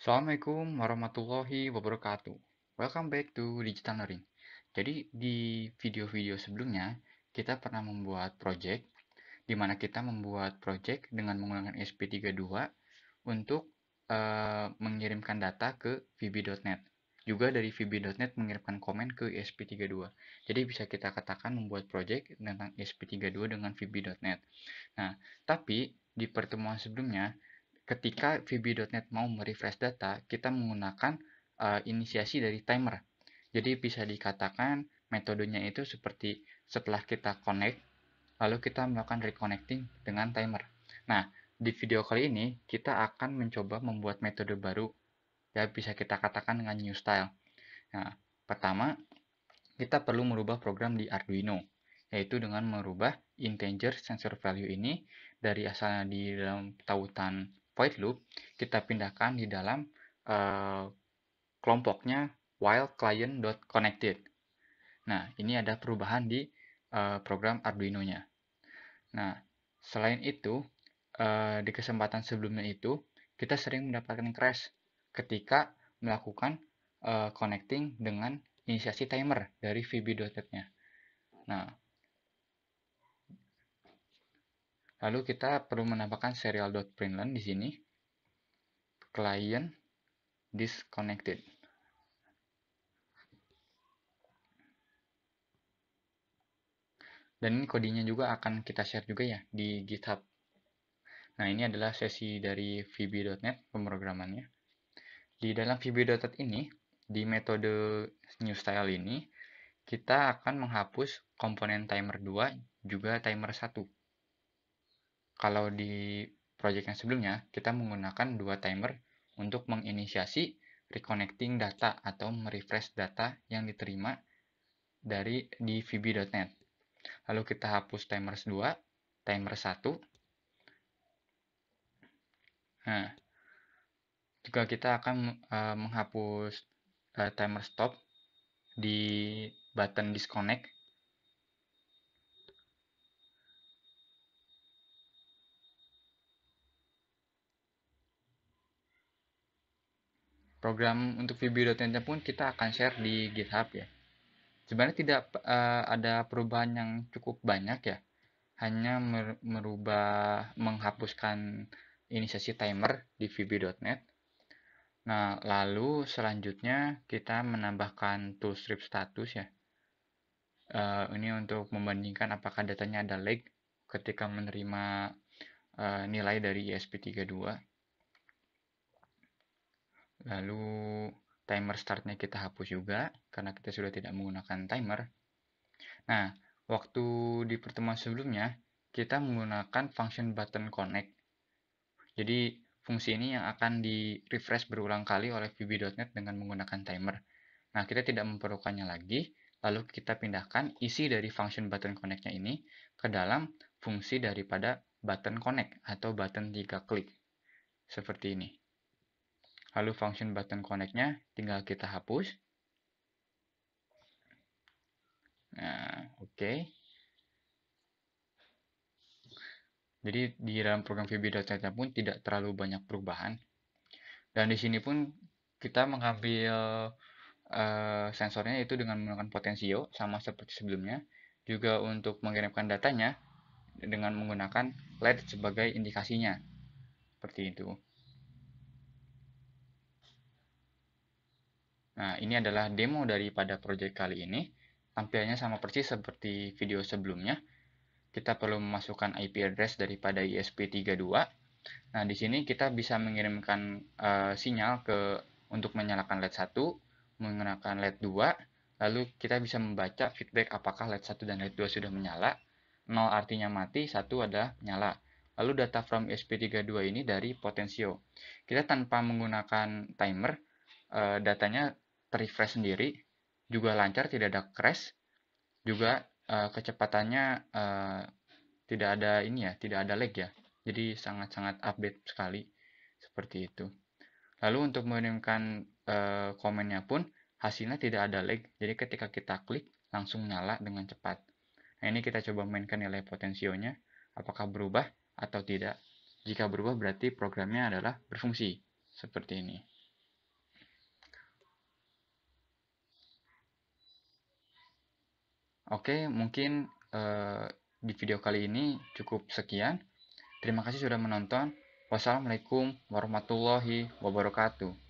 Assalamualaikum warahmatullahi wabarakatuh. Welcome back to Digital Learning. Jadi di video-video sebelumnya kita pernah membuat project di mana kita membuat project dengan menggunakan SP32 untuk mengirimkan data ke VB.NET. Juga dari VB.NET mengirimkan komen ke SP32. Jadi bisa kita katakan membuat project tentang SP32 dengan VB.NET. Nah, tapi di pertemuan sebelumnya ketika VB.NET mau merefresh data, kita menggunakan inisiasi dari timer. Jadi bisa dikatakan metodenya itu seperti setelah kita connect, lalu kita melakukan reconnecting dengan timer. Nah, di video kali ini kita akan mencoba membuat metode baru, ya bisa kita katakan dengan new style. Nah, pertama kita perlu merubah program di Arduino, yaitu dengan merubah integer sensor value ini dari asalnya di dalam tautan void loop, kita pindahkan di dalam kelompoknya while client.connected. Nah, ini ada perubahan di program Arduino-nya. Nah, selain itu, di kesempatan sebelumnya itu, kita sering mendapatkan crash ketika melakukan connecting dengan inisiasi timer dari VB.NET-nya. Nah, lalu kita perlu menambahkan serial.println di sini, client disconnected. Dan ini kodenya juga akan kita share juga ya di GitHub. Nah, ini adalah sesi dari VB.NET pemrogramannya. Di dalam VB.NET ini, di metode new style ini, kita akan menghapus komponen timer 2 juga timer 1. Kalau di project yang sebelumnya, kita menggunakan dua timer untuk menginisiasi reconnecting data atau merefresh data yang diterima dari di VB.NET. Lalu kita hapus timer 2, timer 1. Nah, juga kita akan menghapus timer stop di button disconnect. Program untuk VB.NET pun kita akan share di GitHub ya. Sebenarnya tidak ada perubahan yang cukup banyak ya. Hanya merubah menghapuskan inisiasi timer di VB.NET. Nah, lalu selanjutnya kita menambahkan toolstrip status ya. Ini untuk membandingkan apakah datanya ada lag ketika menerima nilai dari ESP32. Lalu timer startnya kita hapus juga karena kita sudah tidak menggunakan timer. Nah, waktu di pertemuan sebelumnya kita menggunakan function button connect. Jadi fungsi ini yang akan di refresh berulang kali oleh VB.NET dengan menggunakan timer. Nah, kita tidak memerlukannya lagi, lalu kita pindahkan isi dari function button connect-nya ini ke dalam fungsi daripada button connect atau button 3 klik. Seperti ini. Lalu function button connect-nya tinggal kita hapus. Nah, oke. Jadi di dalam program VB.NET pun tidak terlalu banyak perubahan. Dan di sini pun kita mengambil sensornya itu dengan menggunakan potensio sama seperti sebelumnya. Juga untuk mengirimkan datanya dengan menggunakan LED sebagai indikasinya. Seperti itu. Nah, ini adalah demo daripada project kali ini. Tampilannya sama persis seperti video sebelumnya. Kita perlu memasukkan IP address daripada ESP32. Nah, di sini kita bisa mengirimkan sinyal untuk menyalakan LED 1, menggunakan LED 2, lalu kita bisa membaca feedback apakah LED 1 dan LED 2 sudah menyala. 0 artinya mati, 1 adalah nyala. Lalu data from ESP32 ini dari potensio. Kita tanpa menggunakan timer, datanya terrefresh sendiri, juga lancar, tidak ada crash, juga kecepatannya tidak ada ini ya, tidak ada lag ya. Jadi sangat-sangat update sekali seperti itu. Lalu untuk mengirimkan komennya pun hasilnya tidak ada lag. Jadi ketika kita klik langsung nyala dengan cepat. Nah, ini kita coba mainkan nilai potensionya apakah berubah atau tidak. Jika berubah berarti programnya adalah berfungsi seperti ini. Oke, mungkin di video kali ini cukup sekian. Terima kasih sudah menonton. Wassalamualaikum warahmatullahi wabarakatuh.